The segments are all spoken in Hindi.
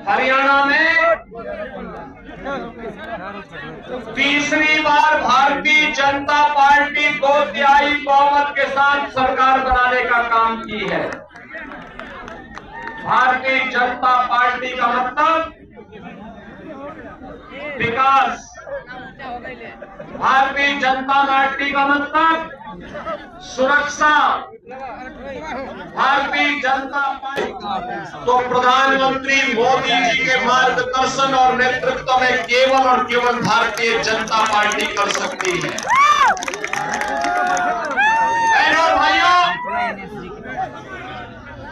हरियाणा में तीसरी बार भारतीय जनता पार्टी को तिहाई बहुमत के साथ सरकार बनाने का काम की है। भारतीय जनता पार्टी का मतलब विकास, भारतीय जनता पार्टी का मतलब सुरक्षा, भारतीय जनता पार्टी तो प्रधानमंत्री मोदी जी के मार्गदर्शन और नेतृत्व में केवल और केवल भारतीय जनता पार्टी कर सकती है। बहनों और भाइयों,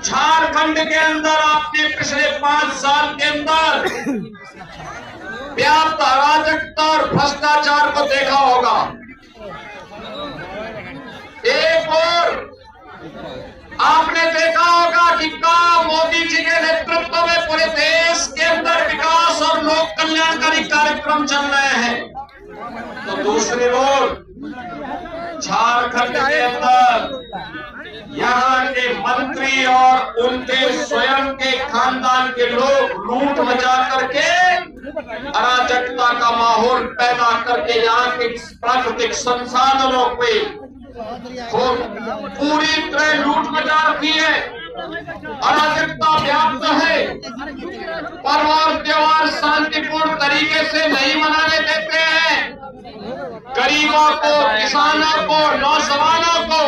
झारखंड के अंदर आपने पिछले 5 साल के अंदर व्याप्त अराजकता और भ्रष्टाचार को देखा होगा। एक और आपने देखा होगा कि मोदी जी के नेतृत्व में पूरे देश के अंदर विकास और लोक कल्याणकारी कार्यक्रम चल रहे हैं। तो दूसरी ओर झारखंड के अंदर यहाँ के मंत्री और उनके स्वयं के खानदान के लोग लूट मचा करके अराजकता का माहौल पैदा करके यहाँ के प्राकृतिक संसाधनों पे पूरी तरह लूट मचा रखी है। अराजकता व्याप्त है। पर्व और त्योहार शांतिपूर्ण तरीके से नहीं मनाने देते हैं। गरीबों को, किसानों को, नौजवानों को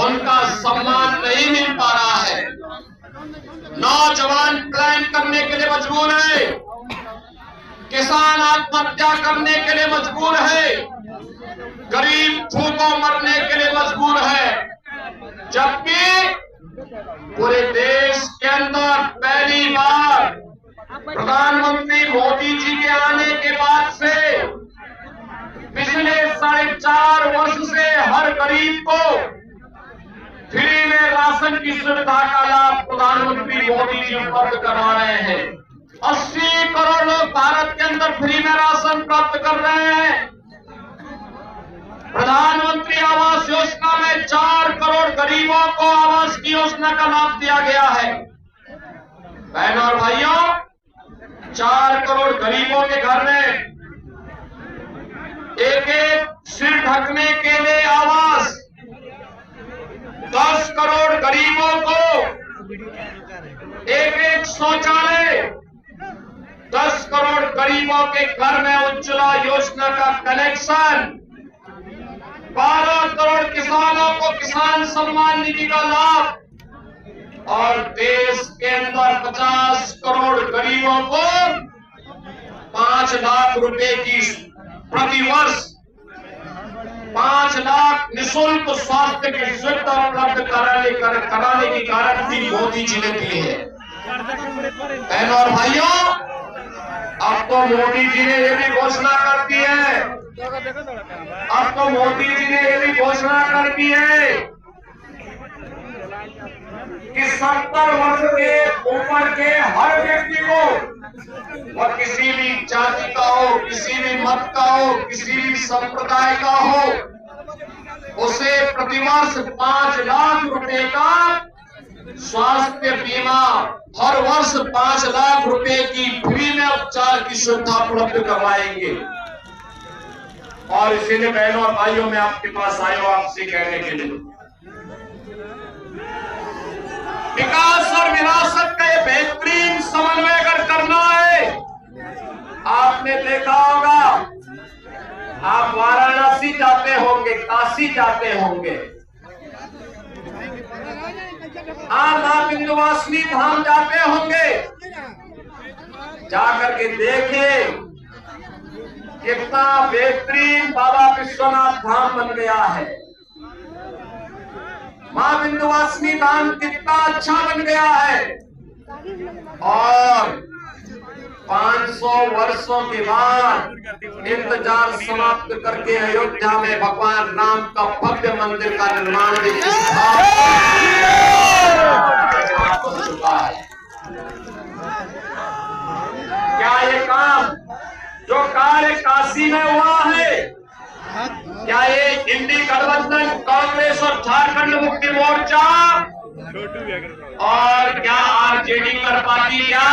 उनका सम्मान नहीं मिल पा रहा है। नौजवान प्लान करने के लिए मजबूर है, किसान आत्महत्या करने के लिए मजबूर है, गरीब भूखों मरने के लिए मजबूर है। जबकि पूरे देश के अंदर पहली बार प्रधानमंत्री मोदी जी के आने के बाद से पिछले 4.5 वर्ष से हर गरीब को फ्री में राशन की सुविधा का लाभ प्रधानमंत्री मोदी जी उपलब्ध करवा रहे हैं। 80 करोड़ लोग भारत के अंदर फ्री में राशन प्राप्त कर रहे हैं। प्रधानमंत्री आवास योजना में 4 करोड़ गरीबों को आवास की योजना का लाभ दिया गया है। बहनों और भाइयों, 4 करोड़ गरीबों के घर में एक सिर ढकने के लिए आवास, 10 शौचालय, 10 करोड़ गरीबों के घर में उज्ज्वला योजना का कनेक्शन, 12 करोड़ किसानों को किसान सम्मान निधि का लाभ और देश के अंदर 50 करोड़ गरीबों को 5 लाख रुपए की प्रतिवर्ष 5 लाख निःशुल्क स्वास्थ्य की सुविधा उपलब्ध कराने की गारंटी मोदी जी ने दी है। बहनों और भाइयों, अब तो मोदी जी ने ये भी घोषणा कर दी है, अब तो मोदी जी ने ये भी घोषणा कर दी है कि 70 वर्ष के ऊपर के हर व्यक्ति को, वह किसी भी जाति का हो, किसी भी मत का हो, किसी भी संप्रदाय का हो, उसे प्रतिवर्ष 5 लाख रुपए का स्वास्थ्य बीमा, हर वर्ष 5 लाख रुपए की फ्री में उपचार की सुविधा उपलब्ध करवाएंगे। और इसीलिए बहनों और भाइयों, मैं आपके पास आया हूं आपसे कहने के लिए, विकास और विरासत का ये बेहतरीन समन्वय अगर करना है, आपने देखा होगा, आप वाराणसी जाते होंगे, काशी जाते होंगे, आप मां विंध्यवासिनी धाम जाते होंगे, जाकर के देखें कितना बेहतरीन बाबा विश्वनाथ धाम बन गया है, मां विंध्यवासिनी धाम कितना अच्छा बन गया है। और 500 वर्षों के बाद इंतजार समाप्त करके अयोध्या में भगवान राम का भव्य मंदिर का निर्माण भी हो चुका है। क्या ये काम जो कार्य काशी में हुआ है, क्या ये इंडी गठबंधन, कांग्रेस और झारखंड मुक्ति मोर्चा और क्या आरजेडी कर पाती? क्या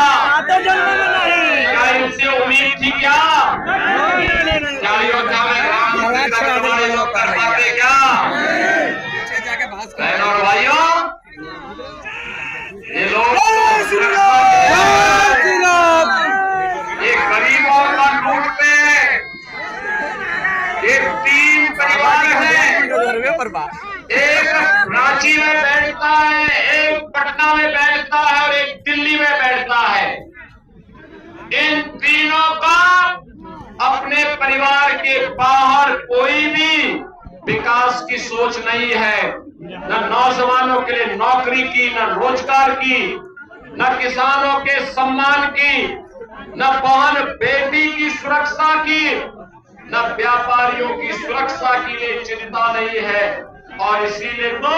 इनसे उम्मीद थी? क्या अयोध्या में राम मंदिर का निर्माण लोग कर पाते? क्या बहनों और भाइयों, ये लोग ये गरीबों का लूटते हैं। ये 3 परिवार हैं, एक रांची में बैठता है, एक पटना में बैठता है और एक दिल्ली में बैठता है। इन तीनों का अपने परिवार के बाहर कोई भी विकास की सोच नहीं है, न नौजवानों के लिए नौकरी की, न रोजगार की, न किसानों के सम्मान की, न बहन बेटी की सुरक्षा की, न व्यापारियों की सुरक्षा के लिए चिंता नहीं है। और इसीलिए तो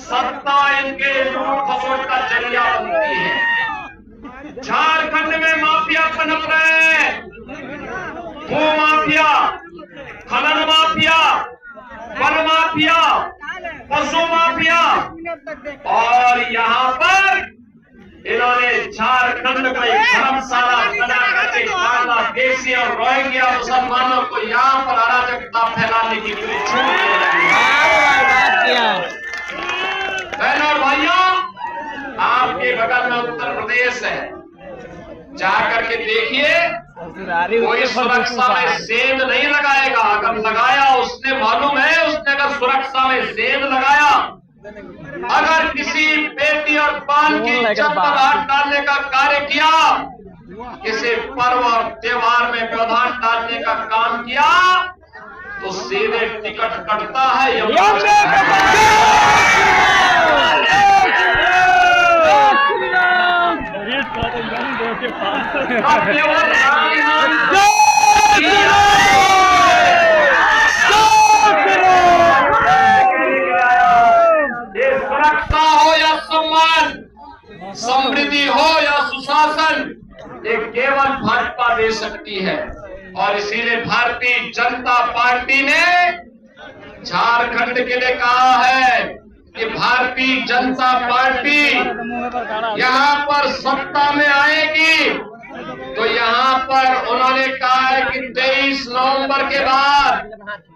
सत्ता इनके लूट खसोट का जरिया बनती है। झारखंड में माफिया पनप रहे हैं, भू माफिया, खनन माफिया, वन माफिया, पशु माफिया, और यहाँ पर इन्होंने झारखंड में धर्मशाला बना करके बांग्लादेशी और रोहिंग्या मुसलमानों को यहाँ पर अराजकता फैलाने की पूरी बहनों और भाइयों, आपके बगल में उत्तर प्रदेश है, जाकर के देखिए, कोई सुरक्षा में सेंध नहीं लगाएगा। अगर लगाया, उसने मालूम है, उसने अगर सुरक्षा में सेंध लगाया, अगर किसी बेटी और बहन की इज्जत पर हाथ डालने का कार्य किया, किसी पर्व और त्योहार में व्यवधान डालने का काम किया, तो सीधे टिकट कटता है। सुरक्षा हो या सम्मान, समृद्धि हो या सुशासन, ये केवल भाजपा दे सकती है। और इसीलिए भारतीय जनता पार्टी ने झारखंड के लिए कहा है कि भारतीय जनता पार्टी यहाँ पर सत्ता में आएगी, तो यहाँ पर उन्होंने कहा है कि 23 नवंबर के बाद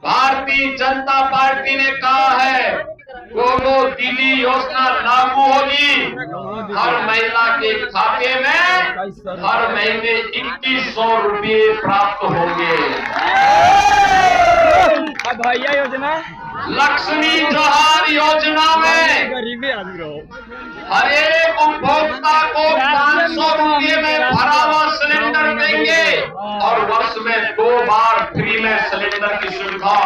भारतीय जनता पार्टी ने कहा है दोनों दीदी योजना लागू होगी। हर महिला के खाते में हर महीने 2100 रुपये प्राप्त होंगे। भैया योजना लक्ष्मी जोहार योजना में गरीबी आदमी रहो। हर एक उपभोक्ता को 500 रुपये में भरा हुआ सिलेंडर देंगे और वर्ष में 2 बार फ्री में सिलेंडर की सुविधा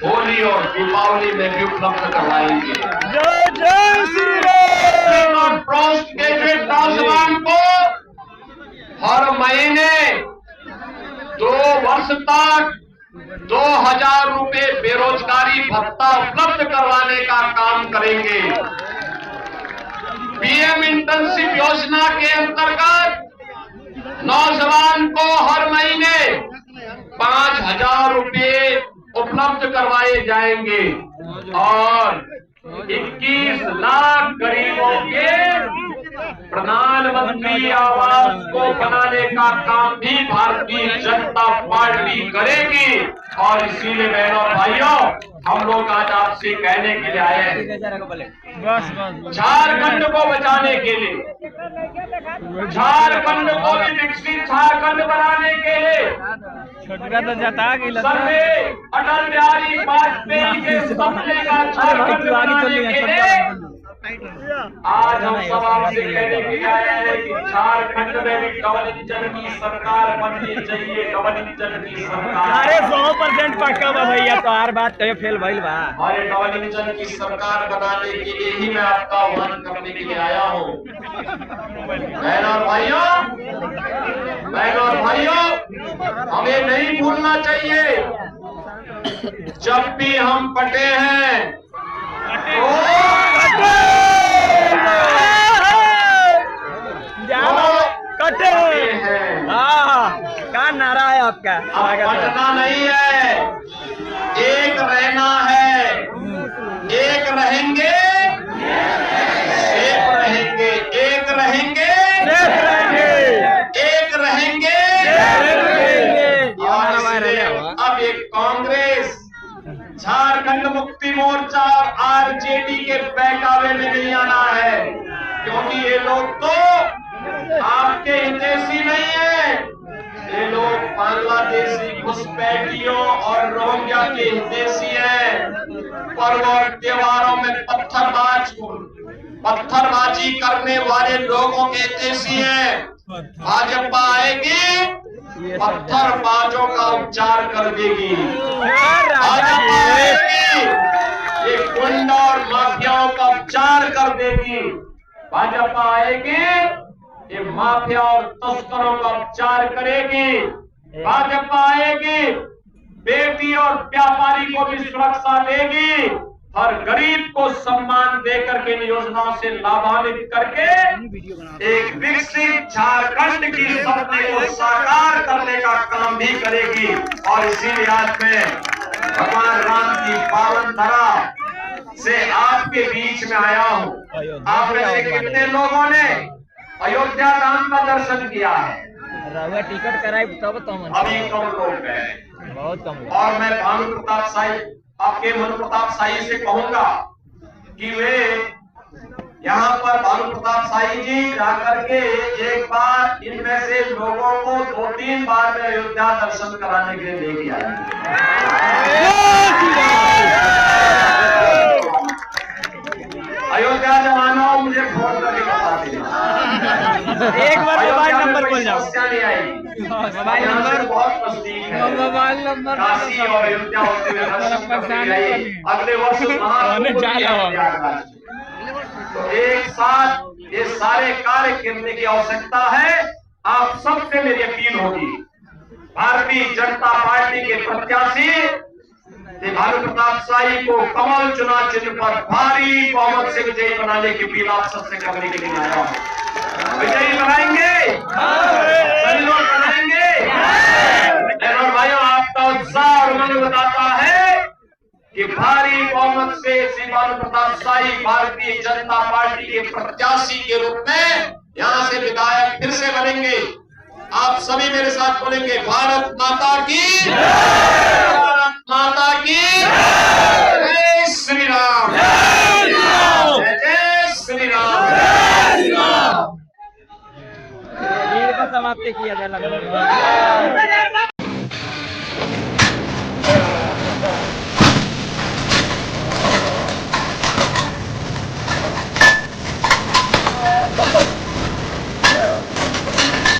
होली और दीपावली में भी उपलब्ध करवाएंगे। जय जय श्री राम। और पोस्ट ग्रेजुएट नौजवान को हर महीने 2 वर्ष तक 2000 रुपये बेरोजगारी भत्ता उपलब्ध करवाने का काम करेंगे। पीएम इंटर्नशिप योजना के अंतर्गत नौजवान को हर महीने 5000 रुपये उपलब्ध करवाए जाएंगे और 21 लाख गरीबों के प्रधानमंत्री आवास को बनाने का काम भी भारतीय जनता पार्टी करेगी। और इसीलिए बहनों और भाइयों, हम लोग आज आपसे कहने के लिए आए हैं, झारखंड को बचाने के लिए, झारखंड को भी विकसित झारखंड बनाने के लिए सर्वे अटल बिहारी वाजपेयी के सपने का झारखंड बनाने के लिए आज हम सब आपसे कहने के लिए आए हैं कि झारखंड में भी डबल इंजन की सरकार बननी चाहिए। डबल इंजन की सरकार 100% पक्का बा भैया, तो हर बात कहे फेल भइल बा। हमारे डबल इंजन की सरकार बनाने के लिए ही मैं आपका आह्वान करने के लिए आया हूँ। बहनों और भाइयों, हमें नहीं भूलना चाहिए, जब भी हम पटे हैं कटे हैं। क्या नारा है आपका? पटना नहीं है, एक रहना है। एक रहेंगे, एक रहेंगे, एक रहेंगे, एक रहेंगे। अब एक कांग्रेस, झारखंड मुक्ति मोर्चा और आरजेडी के बहकावे में नहीं आना है, क्योंकि ये लोग तो आपके हितैषी नहीं है। ये लोग बांग्लादेशी घुसपैठियों और रोहिंग्या के हितैषी हैं। पर्व और त्योहारों में पत्थरबाजी करने वाले लोगों के हितैषी हैं। भाजपा आएगी, पत्थरबाजों का उपचार कर देगी। भाजपा आएगी, ये गुंडा और माफियाओं का उपचार कर देगी। भाजपा आएगी, ये माफिया और तस्करों का उपचार करेगी। भाजपा आएगी, बेटी और व्यापारी को भी सुरक्षा देगी। हर गरीब को सम्मान देकर के इन योजनाओं से लाभान्वित करके एक विकसित झारखंड की सपने को साकार करने का काम भी करेगी। और इसीलिए आज मैं भगवान राम की पावन धरा से आपके बीच में आया हूँ। आप में से कितने लोगों ने अयोध्या धाम का दर्शन किया है? टिकट कराए तब तो अभी कम लोग हैं, बहुत कम। और मैं भानु प्रताप शाही, आपके भानु प्रताप शाही से कहूंगा कि वे यहाँ पर भानु प्रताप शाही जी जाकर के एक बार इनमें से लोगों को 2-3 बार में अयोध्या दर्शन कराने के लिए लेके आए। अयोध्या जवानों, मुझे फोन करके बता देना, एक बार मोबाइल नंबर बोल जाओ। समस्या नहीं आएगी। मोबाइल नंबर बहुत नजदीक है। मोबाइल नंबर काशी और अयोध्या होते हुए दर्शन करने आइए। अगले वर्ष तो एक साथ ये सारे कार्य करने की आवश्यकता है। आप सबसे मेरी अपील होगी, भारतीय जनता पार्टी के प्रत्याशी भानु प्रताप शाही को कमल चुनाव चिन्ह पर भारी बहुमत से विजयी बनाने की अपील आप सबसे करने के लिए आया हूं। विजयी बनाएंगे, सभी लोग बनाएंगे। बहनों भाइयों, आपका उत्साह और उमंग बताता है कि भारी बहुमत से श्री भानु प्रताप शाही भारतीय जनता पार्टी के प्रत्याशी के रूप में यहाँ से विधायक फिर से बनेंगे। आप सभी मेरे साथ बोलेंगे, भारत माता की, भारत माता की, जय श्री राम। समाप्ति किया जाए।